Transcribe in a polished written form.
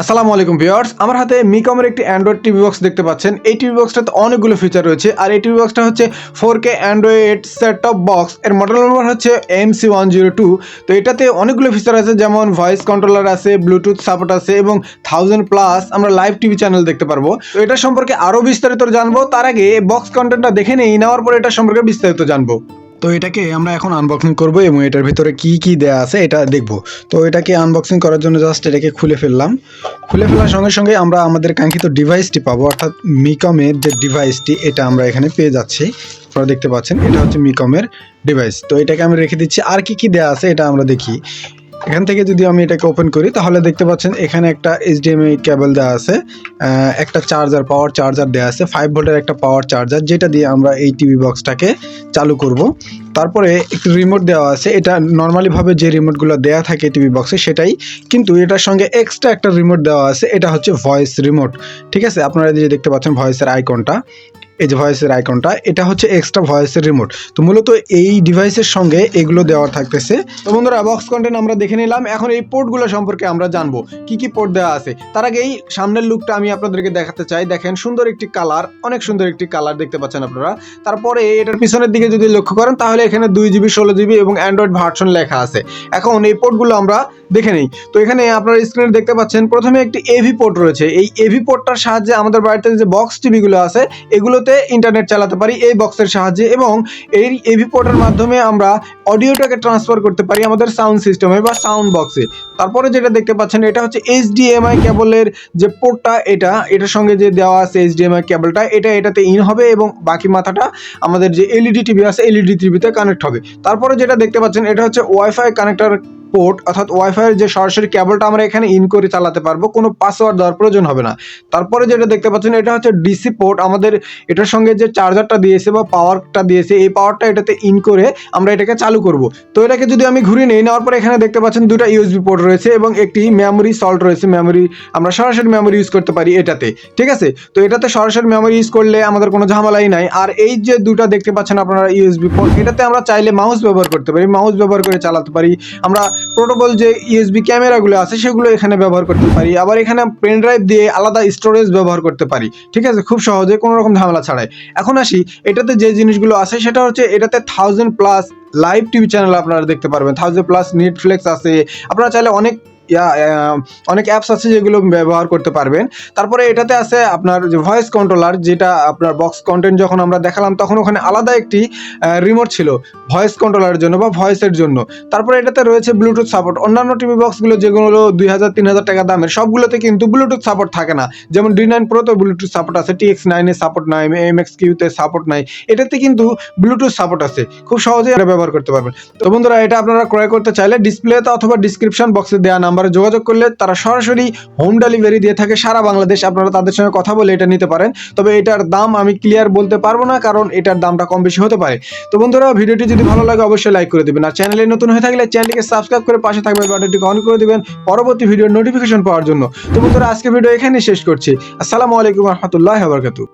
আসসালামু আলাইকুম ভিউয়ার্স, আমার হাতে মিকমের একটি অ্যান্ড্রয়েড টিভি বক্স দেখতে পাচ্ছেন। এই টিভি বক্সটাতে অনেকগুলো ফিচার রয়েছে আর এই টিভি বক্সটা হচ্ছে 4K Android set top box. এর মডেল নাম্বার হচ্ছে MC-102। তো এটাতে অনেকগুলো ফিচার আছে, যেমন ভয়েস কন্ট্রোলার আছে, ব্লুটুথ সাপোর্ট আছে এবং 1000+ আমরা লাইভ টিভি চ্যানেল দেখতে পারবো। তো এটা সম্পর্কে আরও বিস্তারিত জানবো। তার আগে বক্স কন্টেন্টটা দেখে নেই, নেওয়ার পরে এটা সম্পর্কে বিস্তারিত জানবো। তো এটাকে আমরা এখন আনবক্সিং করব এবং এটার ভিতরে কি কি দেয়া আছে এটা দেখব। তো এটাকে আনবক্সিং করার জন্য জাস্ট এটাকে খুলে ফেললাম। খুলে ফেলার সঙ্গে সঙ্গে আমরা আমাদের কাঙ্ক্ষিত ডিভাইসটি পাবো, অর্থাৎ মিকমের যে ডিভাইসটি এটা আমরা এখানে পেয়ে যাচ্ছি। আপনারা দেখতে পাচ্ছেন এটা হচ্ছে মিকমের ডিভাইস। তো এটাকে আমি রেখে দিচ্ছি। আর কি কি দেয়া আছে এটা আমরা দেখি। এখান থেকে যদি আমি এটাকে ওপেন করি তাহলে দেখতে পাচ্ছেন এখানে একটা HDMI কেবল দেওয়া আছে, একটা চার্জার, পাওয়ার চার্জার দেওয়া আছে, 5 ভোল্টের একটা পাওয়ার চার্জার, যেটা দিয়ে আমরা এই টিভি বক্সটাকে চালু করব। তারপরে একটি রিমোট দেওয়া আছে। এটা নর্মালিভাবে যে রিমোটগুলো দেওয়া থাকে টিভি বক্সে সেটাই, কিন্তু এটার সঙ্গে এক্সট্রা একটা রিমোট দেওয়া আছে। এটা হচ্ছে ভয়েস রিমোট, ঠিক আছে। আপনারা যে দেখতে পাচ্ছেন ভয়েসের আইকনটা, এই যে ভয়েসের আইকনটা, এটা হচ্ছে এক্সট্রা ভয়েসের রিমোট। তো মূলত এই ডিভাইসের সঙ্গে এগুলো দেওয়া থাকতেছে। তো বন্ধুরা, বক্স কন্টেন্ট আমরা দেখে নিলাম। এখন এই পোর্টগুলো সম্পর্কে আমরা জানবো, কি কি পোর্ট দেওয়া আছে। তার আগে এই সামনের লুকটা আমি আপনাদেরকে দেখাতে চাই। দেখেন, সুন্দর একটি কালার, অনেক সুন্দর একটি কালার দেখতে পাচ্ছেন আপনারা। তারপরে এটার পিছনের দিকে যদি লক্ষ্য করেন তাহলে এখানে 2GB 16GB এবং অ্যান্ড্রয়েড ভার্সন লেখা আছে। এখন এই পোর্টগুলো আমরা দেখে নেই। তো এখানে আপনারা স্ক্রিনে দেখতে পাচ্ছেন প্রথমে একটি এভি পোর্ট রয়েছে। এই এভি পোর্টটার সাহায্যে আমাদের বাড়িতে যে বক্স টিভিগুলো আছে এগুলোতে ইন্টারনেট চালাতে পারি এই বক্সের সাহায্যে, এবং এই এভি পোর্টের মাধ্যমে আমরা অডিওটাকে ট্রান্সফার করতে পারি আমাদের সাউন্ড সিস্টেমে বা সাউন্ড বক্সে। তারপরে যেটা দেখতে পাচ্ছেন এটা হচ্ছে HDMI কেবলের যে পোর্টটা, এটার সঙ্গে যে দেওয়া আছে HDMI কেবলটা, এটাতে ইন হবে এবং বাকি মাথাটা আমাদের যে এলইডি টিভি আছে এলইডি টিভিতে কানেক্ট হবে। তারপরে যেটা দেখতে পাচ্ছেন এটা হচ্ছে ওয়াইফাই কানেক্টর পোর্ট, অর্থাৎ ওয়াইফাইয়ের যে সরাসরি কেবলটা আমরা এখানে ইন করে চালাতে পারবো, কোনো পাসওয়ার্ড দেওয়ার প্রয়োজন হবে না। তারপরে যেটা দেখতে পাচ্ছেন এটা হচ্ছে ডিসি পোর্ট। আমাদের এটার সঙ্গে যে চার্জারটা দিয়েছে বা পাওয়ারটা দিয়েছে, এই পাওয়ারটা এটাতে ইন করে আমরা এটাকে চালু করব। তো এটাকে যদি আমি ঘুরিয়ে নিই, নেওয়ার পরে এখানে দেখতে পাচ্ছেন দুটো ইউএসবি পোর্ট রয়েছে এবং একটি মেমোরি সল্ট রয়েছে। মেমোরি আমরা সরাসরি মেমোরি ইউজ করতে পারি এটাতে, ঠিক আছে। তো এটাতে সরাসরি মেমোরি ইউজ করলে আমাদের কোনো ঝামেলাই নাই। আর এই যে দুটো দেখতে পাচ্ছেন আপনারা ইউএসবি পোর্ট, এটাতে আমরা চাইলে মাউস ব্যবহার করতে পারি, মাউস ব্যবহার করে চালাতে পারি। আমরা পোর্টেবল যে ইউএসবি ক্যামেরাগুলো আছে সেগুলো এখানে ব্যবহার করতে পারি। আবার এখানে পেন ড্রাইভ দিয়ে আলাদা স্টোরেজ ব্যবহার করতে পারি, ঠিক আছে, খুব সহজে, কোনো রকম ঝামেলা ছাড়াই। এখন আসি, এটাতে যে জিনিসগুলো আছে সেটা হচ্ছে এটাতে 1000+ লাইভ টিভি চ্যানেল আপনারা দেখতে পারবেন। 1000+ নেটফ্লিক্স আছে। আপনারা চাইলে অনেক অ্যাপস আছে যেগুলো ব্যবহার করতে পারবেন। তারপরে এটাতে আছে আপনার যে ভয়েস কন্ট্রোলার, যেটা আপনার বক্স কন্টেন্ট যখন আমরা দেখালাম তখন ওখানে আলাদা একটি রিমোট ছিল ভয়েস কন্ট্রোলারের জন্য বা ভয়েসের জন্য। তারপরে এটাতে রয়েছে ব্লুটুথ সাপোর্ট। অন্যান্য টিভি বক্সগুলো যেগুলো 2000-3000 টাকা দামের, সবগুলোতে কিন্তু ব্লুটুথ সাপোর্ট থাকে না। যেমন D9 Pro-তে ব্লুটুথ সাপোর্ট আছে, TX9-এ সাপোর্ট নাই, MX-Q-তে সাপোর্ট নাই। এটাতে কিন্তু ব্লুটুথ সাপোর্ট আছে, খুব সহজেই এটা ব্যবহার করতে পারবেন। তো বন্ধুরা, এটা আপনারা ক্রয় করতে চাইলে ডিসপ্লেতে অথবা ডিসক্রিপশন বক্সে দেওয়া নাম্বারে যোগাযোগ করলে তারা সরাসরি হোম ডেলিভারি দিয়ে থাকে সারা বাংলাদেশ। আপনারা তাদের সঙ্গে কথা বলে এটা নিতে পারেন। তবে এটার দাম আমি ক্লিয়ার বলতে পারবো না, কারণ এটার দামটা কম বেশি হতে পারে। তো বন্ধুরা, ভিডিওটি যদি ভালো লাগে অবশ্যই লাইক করে দিবেন, আর চ্যানেলে নতুন হয়ে থাকলে চ্যানেলটিকে সাবস্ক্রাইব করে পাশে থাকবে বাটনটিকে অন করে দিবেন পরবর্তী ভিডিওর নোটিফিকেশন পাওয়ার জন্য। তো বন্ধুরা, আজকে ভিডিও এখানেই শেষ করছি। আসসালামু আলাইকুম ওয়া রাহমাতুল্লাহি ওয়া বারাকাতুহু।